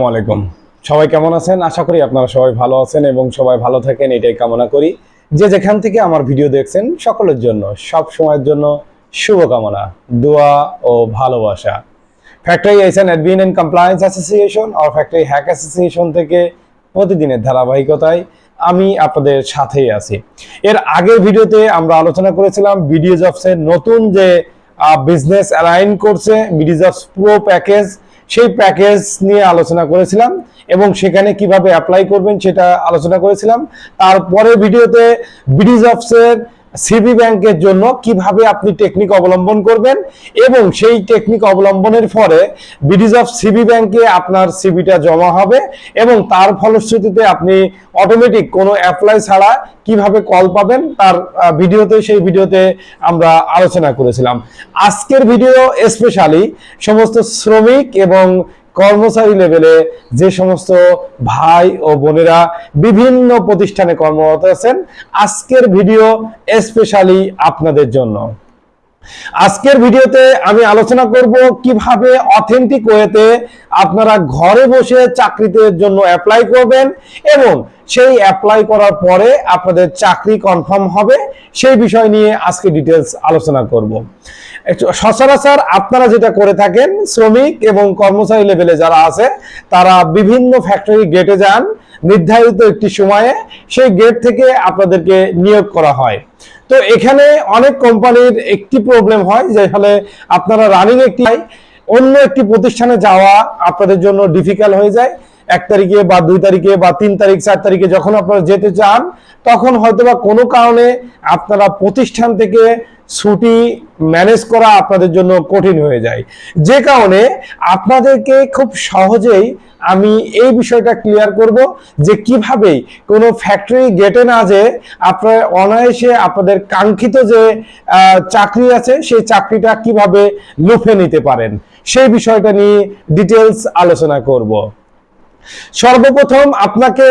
আসসালামু আলাইকুম। সবাই কেমন আছেন? আশা করি আপনারা সবাই ভালো আছেন এবং সবাই ভালো থাকেন, এটাই কামনা করি। যে যেখান থেকে আমার ভিডিও দেখছেন সকলের জন্য সব সময়ের জন্য শুভকামনা, দোয়া ও ভালোবাসা। Factory SN admin and compliance association আর ফ্যাক্টরি হ্যাক অ্যাসোসিয়েশন থেকে প্রতিদিনের ধারাবাহিকতায় আমি আপনাদের সাথেই আছি। এর আগের ভিডিওতে আমরা আলোচনা করেছিলাম বিডি জবসের নতুন যে বিজনেস অ্যালাইন করছে বিডি জবস প্রো প্যাকেজ, সেই প্যাকেজ নিয়ে আলোচনা করেছিলাম এবং সেখানে কিভাবে অ্যাপ্লাই করবেন সেটা আলোচনা করেছিলাম। তারপরে ভিডিওতে বিডি জবসের সিবি ব্যাংকের জন্য কিভাবে আপনি টেকনিক অবলম্বন করবেন এবং সেই টেকনিক অবলম্বনের পরে বিডি জবস সিবি ব্যাংকে আপনার সিবিটা জমা হবে এবং তার ফলশ্রুতিতে আপনি অটোমেটিক কোনো অ্যাপ্লাই ছাড়া কিভাবে কল পাবেন তার সেই ভিডিওতে আমরা আলোচনা করেছিলাম। আজকের ভিডিও স্পেশালি সমস্ত শ্রমিক এবং কর্মচারী লেভেলে যে সমস্ত ভাই ও বোনেরা বিভিন্ন প্রতিষ্ঠানে কর্মরত আছেন, আজকের ভিডিও স্পেশালি আপনাদের জন্য। আজকের ভিডিওতে আমি আলোচনা করব কিভাবে অথেন্টিক ওয়েতে আপনারা ঘরে বসে চাকরিতে জন্য অ্যাপ্লাই করবেন এবং সেই অ্যাপ্লাই করার পরে আপনাদের চাকরি কনফার্ম হবে, সেই বিষয় নিয়ে আজকে ডিটেলস আলোচনা করব। সচরাচর আপনারা যেটা করে থাকেন, শ্রমিক এবং কর্মচারী লেভেলে যারা আছে তারা বিভিন্ন ফ্যাক্টরি গেটে যান নির্ধারিত একটি সময়ে, সেই গেট থেকে আপনাদেরকে নিয়োগ করা হয়। তো এখানে অনেক কোম্পানির একটি প্রবলেম হয় যে ফলে আপনারা রানিং অন্য একটি প্রতিষ্ঠানে যাওয়া আপনাদের জন্য ডিফিকাল্ট হয়ে যায়। 1 তারিখে বা 2 তারিখে বা 3 তারিখ 4 তারিখে যখন আপনারা যেতে চান তখন হয়তোবা কোনো কারণে আপনারা প্রতিষ্ঠান থেকে ছুটি ম্যানেজ করা আপনাদের জন্য কঠিন হয়ে যায়, যে কারণে আপনাদেরকে খুব সহজেই আমি এই বিষয়টা ক্লিয়ার করব যে কিভাবে কোনো ফ্যাক্টরি গেটে না যে আপনারা অনায়াসে আপনাদের কাঙ্ক্ষিত যে চাকরি আছে সেই চাকরিটা কিভাবে লুফে নিতে পারেন, সেই বিষয়টা নিয়ে ডিটেলস আলোচনা করব। সর্বপ্রথম আপনাকে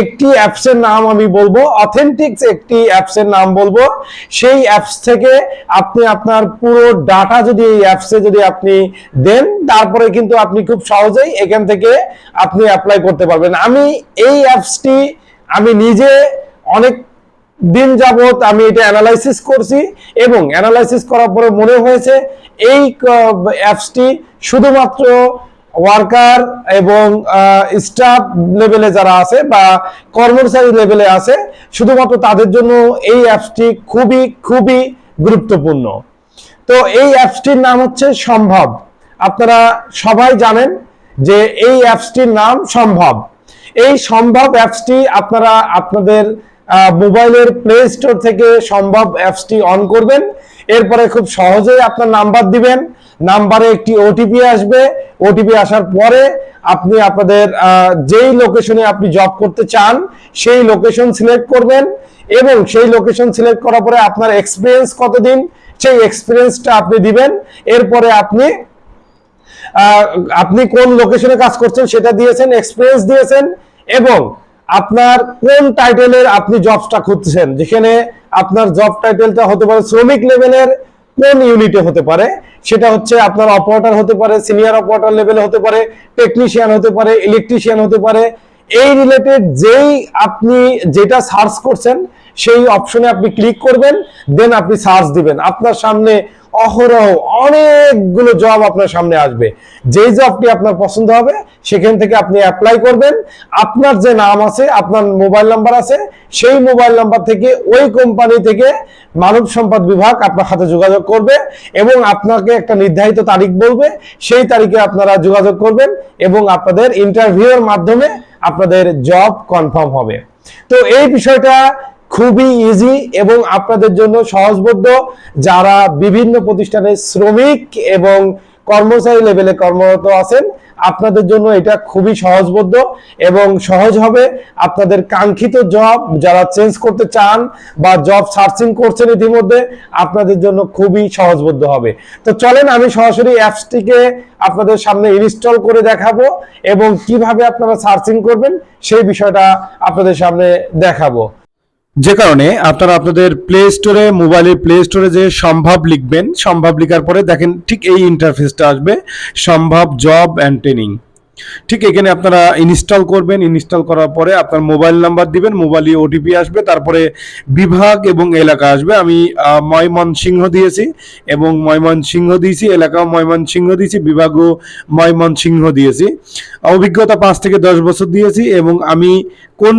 একটি অ্যাপসের নাম আমি বলবো, অথেন্টিক্স একটি অ্যাপসের নাম বলবো। সেই অ্যাপস থেকে আপনি আপনার পুরো ডাটা যদি এই অ্যাপসে যদি আপনি দেন, তারপরে কিন্তু আপনি খুব সহজেই এখান থেকে আপনি অ্যাপ্লাই করতে পারবেন। আমি এই অ্যাপসটি আমি নিজে অনেক দিন যাবত আমি এটা অ্যানালাইসিস করছি এবং অ্যানালাইসিস করার পরে মনে হয়েছে এই অ্যাপসটি শুধুমাত্র ওয়ার্কার এবং স্টাফ লেভেলে যারা আছে বা কর্মচারী লেভেলে আছে শুধুমাত্র তাদের জন্য এই অ্যাপসটি খুবই খুবই গুরুত্বপূর্ণ। তো এই অ্যাপসটির নাম হচ্ছে সম্ভব। আপনারা সবাই জানেন যে এই অ্যাপসটির নাম সম্ভব। এই সম্ভব অ্যাপসটি আপনারা আপনাদের মোবাইলের প্লে স্টোর থেকে সম্ভব অ্যাপসটি অন করবেন। এরপরে খুব সহজেই আপনার নাম্বার দিবেন, নাম্বারে একটি ওটিপি আসবে। ওটিপি আসার পরে আপনি আপনাদের যেই লোকেশনে আপনি জব করতে চান সেই লোকেশন সিলেক্ট করবেন এবং সেই লোকেশন সিলেক্ট করার পরে আপনার এক্সপিরিয়েন্স কতদিন সেই এক্সপিরিয়েন্সটা আপনি দিবেন। এরপরে আপনি কোন লোকেশনে কাজ করছেন সেটা দিয়েছেন, এক্সপিরিয়েন্স দিয়েছেন এবং আপনার কোন টাইটেলের আপনি জবটা খুঁজছেন, যেখানে আপনার জব টাইটেলটা হতে পারে শ্রমিক লেভেলের কোন ইউনিটে হতে পারে, সেটা হচ্ছে আপনার অপারেটর হতে পারে, সিনিয়র অপারেটর লেভেলে হতে পারে, টেকনিশিয়ান হতে পারে, ইলেকট্রিশিয়ান হতে পারে। এই রিলেটেড যেই আপনি যেটা সার্চ করছেন সেই অপশনে আপনি ক্লিক করবেন, দেন আপনি সার্চ দিবেন। আপনার সামনে অহরহ অনেকগুলো জব আপনার সামনে আসবে। যেই জবটি আপনার পছন্দ হবে সেখান থেকে আপনি অ্যাপ্লাই করবেন। আপনার যে নাম আছে, আপনার মোবাইল নাম্বার আছে, সেই মোবাইল নাম্বার থেকে ওই কোম্পানি থেকে মানব সম্পদ বিভাগ আপনার সাথে যোগাযোগ করবে এবং আপনাকে একটা নির্ধারিত তারিখ বলবে, সেই তারিখে আপনারা যোগাযোগ করবেন এবং আপনাদের ইন্টারভিউয়ের মাধ্যমে আপনাদের জব কনফার্ম হবে। তো এই বিষয়টা খুবই ইজি এবং আপনাদের জন্য সহজবোধ্য। যারা বিভিন্ন প্রতিষ্ঠানে শ্রমিক এবং কর্মচারী লেভেলে কর্মরত আছেন আপনাদের জন্য এটা খুবই সহজবোধ্য এবং সহজ হবে। আপনাদের কাঙ্ক্ষিত জব যারা চেঞ্জ করতে চান বা জব সার্চিং করছেন ইতিমধ্যে, আপনাদের জন্য খুবই সহজবোধ্য হবে। তো চলেন আমি সরাসরি অ্যাপসটিকে আপনাদের সামনে ইনস্টল করে দেখাবো এবং কিভাবে আপনারা সার্চিং করবেন সেই বিষয়টা আপনাদের সামনে দেখাবো। যে কারণে আপনারা আপনাদের প্লে স্টোরে, মোবাইলের প্লে স্টোরে যে সম্ভব লিখবেন, সম্ভব লেখার পরে দেখেন ঠিক এই ইন্টারফেসটা আসবে, সম্ভব জব অ্যান্ড ট্রেনিং। ঠিক এখানে আপনারা ইনস্টল করবেন, ইনস্টল করার পরে আপনার মোবাইল নাম্বার দিবেন, মোবাইলে ওটিপি আসবে, তারপরে বিভাগ এবং এলাকা আসবে। আমি ময়মনসিংহ দিয়েছি এবং ময়মনসিংহ দিয়েছি, এলাকাও ময়মনসিংহ দিয়েছি, বিভাগও ময়মনসিংহ দিয়েছি। অভিজ্ঞতা 5 থেকে 10 বছর দিয়েছি এবং আমি কোন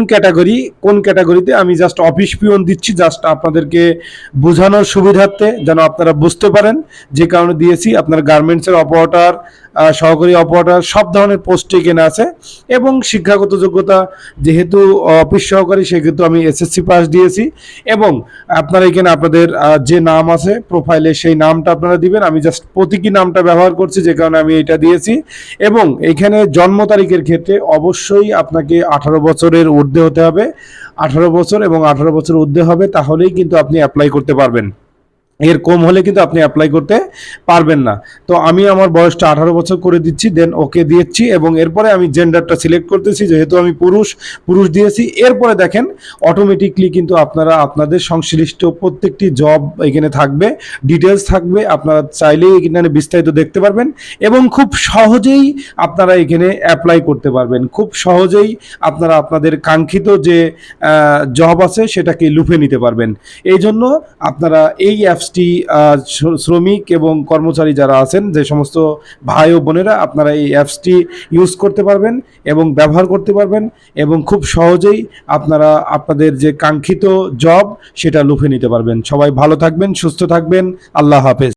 ক্যাটাগরিতে আমি জাস্ট অফিস পিয়ন দিচ্ছি, জাস্ট আপনাদেরকে বোঝানোর সুবিধার্থে যেন আপনারা বুঝতে পারেন, যে কারণে দিয়েছি। আপনার গার্মেন্টসের অপারেটর, সহকারী অপারেটর সব ধরনের পোস্ট এখানে আছে। এবং শিক্ষাগত যোগ্যতা যেহেতু অফিস সহকারী, সেহেতু আমি এসএসসি পাস দিয়েছি। এবং আপনারা এখানে আপনাদের যে নাম আছে প্রোফাইলে সেই নামটা আপনারা দিবেন। আমি জাস্ট প্রতীকী নামটা ব্যবহার করছি, যে কারণে আমি এটা দিয়েছি। এবং এখানে জন্ম তারিখের ক্ষেত্রে অবশ্যই আপনাকে 18 বছরের ঊর্ধ্বে হতে হবে। 18 বছর এবং 18 বছর ঊর্ধ্বে হবে, তাহলেই কিন্তু আপনি অ্যাপ্লাই করতে পারবেন। এর কম হলে কিন্তু আপনি অ্যাপ্লাই করতে পারবেন না। তো আমি আমার বয়সটা 18 বছর করে দিচ্ছি, দেন ওকে দিচ্ছি এবং এরপরে আমি জেন্ডারটা সিলেক্ট করতেছি, যেহেতু আমি পুরুষ দিয়েছি। এরপরে দেখেন অটোমেটিকলি কিন্তু আপনারা আপনাদের সংশ্লিষ্ট প্রত্যেকটি জব এখানে থাকবে, ডিটেলস থাকবে, আপনারা চাইলেই এখানে বিস্তারিত দেখতে পারবেন এবং খুব সহজেই আপনারা এখানে অ্যাপ্লাই করতে পারবেন। খুব সহজেই আপনারা আপনাদের কাঙ্ক্ষিত যে জব আছে সেটাকে লুফে নিতে পারবেন। এই জন্য আপনারা এই অ্যাপসটি শ্রমিক এবং কর্মচারী যারা আছেন, যে সমস্ত ভাই ও বোনেরা, আপনারা এই অ্যাপসটি ইউজ করতে পারবেন এবং ব্যবহার করতে পারবেন এবং খুব সহজেই আপনারা আপনাদের যে কাঙ্ক্ষিত জব সেটা লুফে নিতে পারবেন। সবাই ভালো থাকবেন, সুস্থ থাকবেন। আল্লাহ হাফেজ।